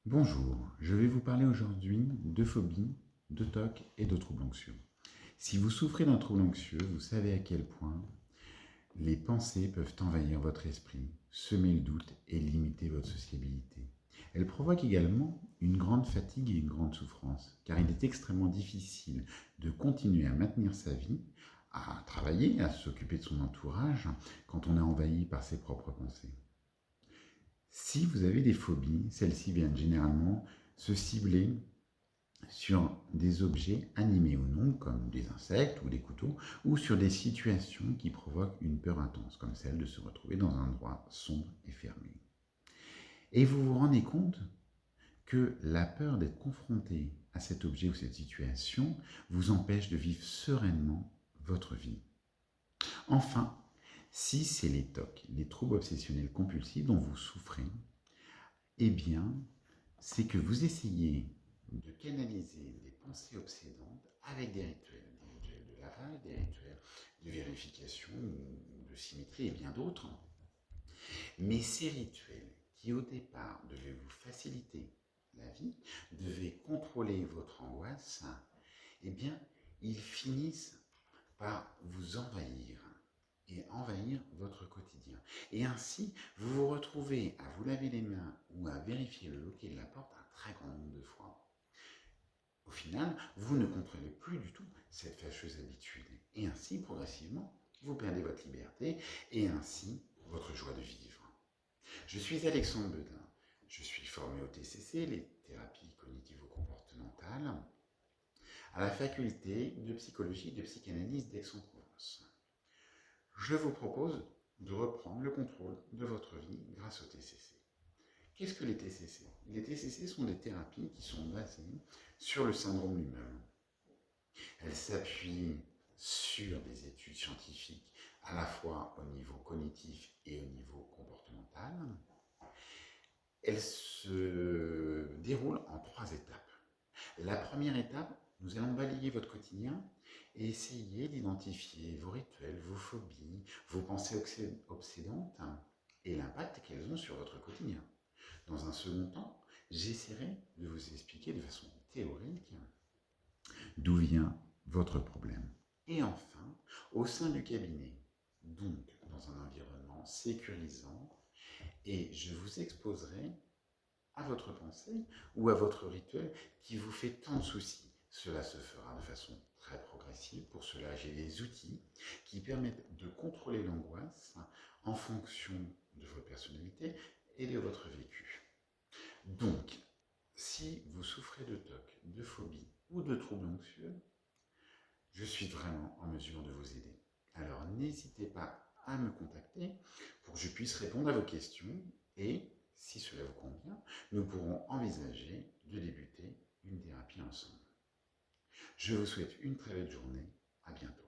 Bonjour, je vais vous parler aujourd'hui de phobie, de TOC et de troubles anxieux. Si vous souffrez d'un trouble anxieux, vous savez à quel point les pensées peuvent envahir votre esprit, semer le doute et limiter votre sociabilité. Elles provoquent également une grande fatigue et une grande souffrance, car il est extrêmement difficile de continuer à maintenir sa vie, à travailler, à s'occuper de son entourage, quand on est envahi par ses propres pensées. Si vous avez des phobies, celles-ci viennent généralement se cibler sur des objets animés ou non, comme des insectes ou des couteaux, ou sur des situations qui provoquent une peur intense, comme celle de se retrouver dans un endroit sombre et fermé. Et vous vous rendez compte que la peur d'être confronté à cet objet ou cette situation vous empêche de vivre sereinement votre vie. Enfin, si c'est les TOC, les troubles obsessionnels compulsifs dont vous souffrez, eh bien, c'est que vous essayez de canaliser des pensées obsédantes avec des rituels de lavage, des rituels de vérification, de symétrie et bien d'autres. Mais ces rituels qui au départ devaient vous faciliter la vie, devaient contrôler votre angoisse, eh bien, ils finissent par vous envahir et envahir votre quotidien. Et ainsi, vous vous retrouvez à vous laver les mains ou à vérifier le loquet de la porte un très grand nombre de fois. Au final, vous ne contrôlez plus du tout cette fâcheuse habitude. Et ainsi, progressivement, vous perdez votre liberté et ainsi votre joie de vivre. Je suis Alexandre Bedin. Je suis formé au TCC, les thérapies cognitivo-comportementales, à la faculté de psychologie et de psychanalyse d'Aix-en-Provence. Je vous propose de reprendre le contrôle de votre vie grâce au TCC. Qu'est-ce que les TCC? Les TCC sont des thérapies qui sont basées sur le syndrome lui-même. Elles s'appuient sur des études scientifiques à la fois au niveau cognitif et au niveau comportemental. Elles se déroulent en 3 étapes. La première étape, nous allons balayer votre quotidien et essayer d'identifier vos rituels, vos phobies, vos pensées obsédantes et l'impact qu'elles ont sur votre quotidien. Dans un second temps, j'essaierai de vous expliquer de façon théorique d'où vient votre problème. Et enfin, au sein du cabinet, donc dans un environnement sécurisant, et je vous exposerai à votre pensée ou à votre rituel qui vous fait tant de soucis. Cela se fera de façon très progressive. Pour cela, j'ai des outils qui permettent de contrôler l'angoisse en fonction de votre personnalité et de votre vécu. Donc, si vous souffrez de TOC, de phobie ou de troubles anxieux, je suis vraiment en mesure de vous aider. Alors, n'hésitez pas à me contacter pour que je puisse répondre à vos questions et, si cela vous convient, nous pourrons envisager de débuter une thérapie ensemble. Je vous souhaite une très belle journée. À bientôt.